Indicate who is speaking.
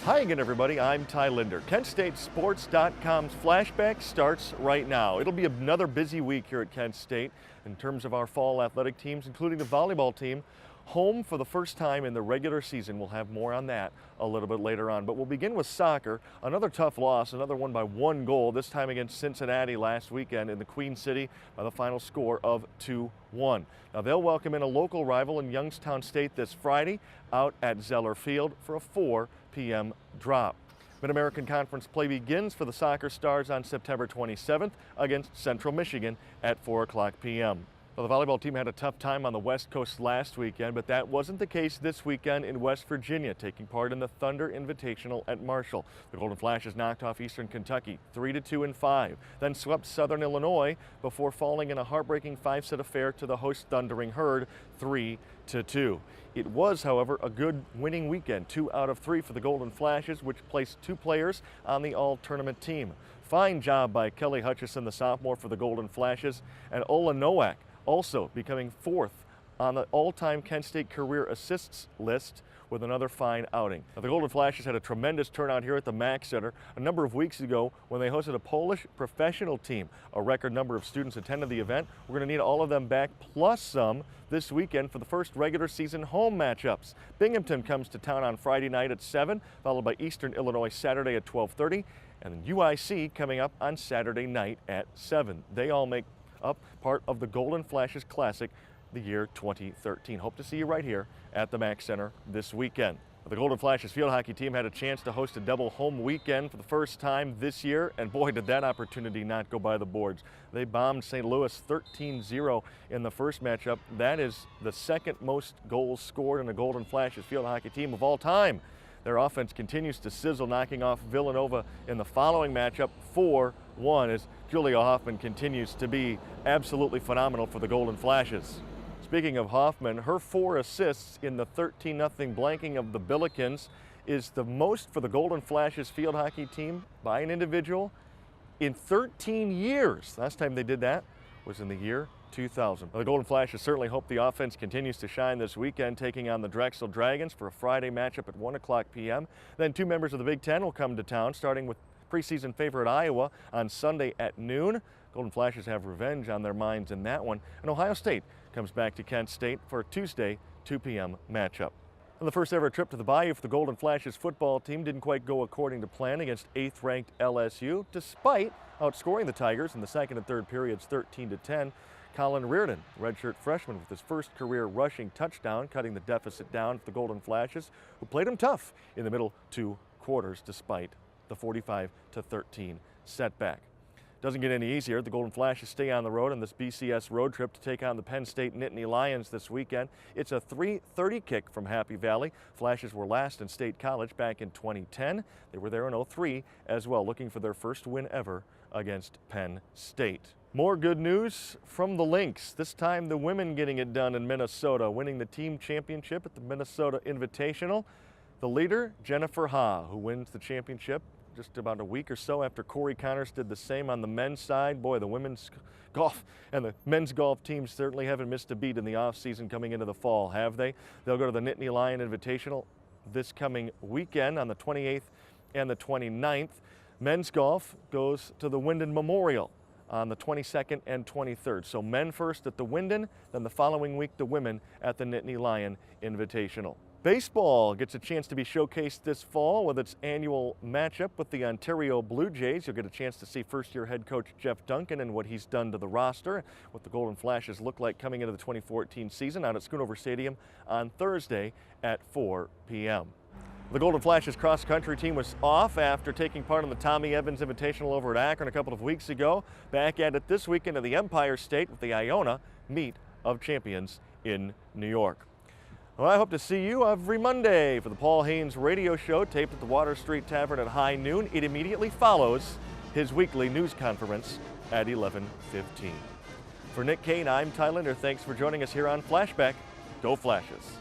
Speaker 1: Hi again, everybody. I'm Linder. KentStateSports.com's Flashback starts right now. It'll be another busy week here at Kent State in terms of our fall athletic teams, including the volleyball team. Home for the first time in the regular season. We'll have more on that a little bit later on. But we'll begin with soccer. Another tough loss, another one by 1 goal, this time against Cincinnati last weekend in the Queen City by the final score of 2-1. Now they'll welcome in a local rival in Youngstown State this Friday out at Zeller Field for a 4 p.m. drop. Mid-American Conference play begins for the Soccer Stars on September 27th against Central Michigan at 4 o'clock p.m. Well, the volleyball team had a tough time on the West Coast last weekend, but that wasn't the case this weekend in West Virginia, taking part in the Thunder Invitational at Marshall. The Golden Flashes knocked off Eastern Kentucky 3-2 in 5, then swept Southern Illinois before falling in a heartbreaking 5-set affair to the host Thundering Herd 3-2. It was, however, a good winning weekend, 2 out of 3 for the Golden Flashes, which placed 2 players on the all-tournament team. Fine job by Kelly Hutchison, the sophomore for the Golden Flashes, and Ola Nowak, also becoming 4th on the all-time Kent State career assists list with another fine outing. Now, the Golden Flashes had a tremendous turnout here at the Mack Center a number of weeks ago when they hosted a Polish professional team. A record number of students attended the event. We're going to need all of them back, plus some, this weekend for the first regular season home matchups. Binghamton comes to town on Friday night at 7, followed by Eastern Illinois Saturday at 12:30, and then UIC coming up on Saturday night at 7. They all make up part of the Golden Flashes Classic, the year 2013. Hope to see you right here at the Mack Center this weekend. The Golden Flashes field hockey team had a chance to host a double home weekend for the first time this year, and boy, did that opportunity not go by the boards. They bombed St. Louis 13-0 in the first matchup. That is the second most goals scored in a Golden Flashes field hockey team of all time. Their offense continues to sizzle, knocking off Villanova in the following matchup 4-1 as Julia Hoffman continues to be absolutely phenomenal for the Golden Flashes. Speaking of Hoffman, her 4 assists in the 13-0 blanking of the Billikens is the most for the Golden Flashes field hockey team by an individual in 13 years. Last time they did that was in the year 2000. The Golden Flashes certainly hope the offense continues to shine this weekend, taking on the Drexel Dragons for a Friday matchup at 1 o'clock p.m. Then 2 members of the Big Ten will come to town, starting with preseason favorite Iowa on Sunday at noon. Golden Flashes have revenge on their minds in that one. And Ohio State comes back to Kent State for a Tuesday 2 p.m. matchup. And the first ever trip to the Bayou for the Golden Flashes football team didn't quite go according to plan against 8th-ranked LSU, despite outscoring the Tigers in the second and third periods 13-10. Colin Reardon, redshirt freshman with his first career rushing touchdown, cutting the deficit down for the Golden Flashes, who played him tough in the middle 2 quarters despite the 45-13 setback. Doesn't get any easier. The Golden Flashes stay on the road on this BCS road trip to take on the Penn State Nittany Lions this weekend. It's a 3:30 kick from Happy Valley. Flashes were last in State College back in 2010. They were there in 2003 as well, looking for their first win ever against Penn State. More good news from the Lynx, this time the women getting it done in Minnesota, winning the team championship at the Minnesota Invitational. The leader, Jennifer Ha, who wins the championship just about a week or so after Corey Connors did the same on the men's side. Boy, the women's golf and the men's golf teams certainly haven't missed a beat in the offseason coming into the fall, have they? They'll go to the Nittany Lion Invitational this coming weekend on the 28th and the 29th. Men's golf goes to the Wyndon Memorial on the 22nd and 23rd. So men first at the Wyndon, then the following week the women at the Nittany Lion Invitational. Baseball gets a chance to be showcased this fall with its annual matchup with the Ontario Blue Jays. You'll get a chance to see first-year head coach Jeff Duncan and what he's done to the roster, what the Golden Flashes look like coming into the 2014 season out at Schoonover Stadium on Thursday at 4 p.m. The Golden Flashes cross-country team was off after taking part in the Tommy Evans Invitational over at Akron a couple of weeks ago. Back at it this weekend in the Empire State with the Iona Meet of Champions in New York. Well, I hope to see you every Monday for the Paul Haynes radio show taped at the Water Street Tavern at high noon. It immediately follows his weekly news conference at 11:15. For Nick Kane, I'm Linder. Thanks for joining us here on Flashback. Go Flashes.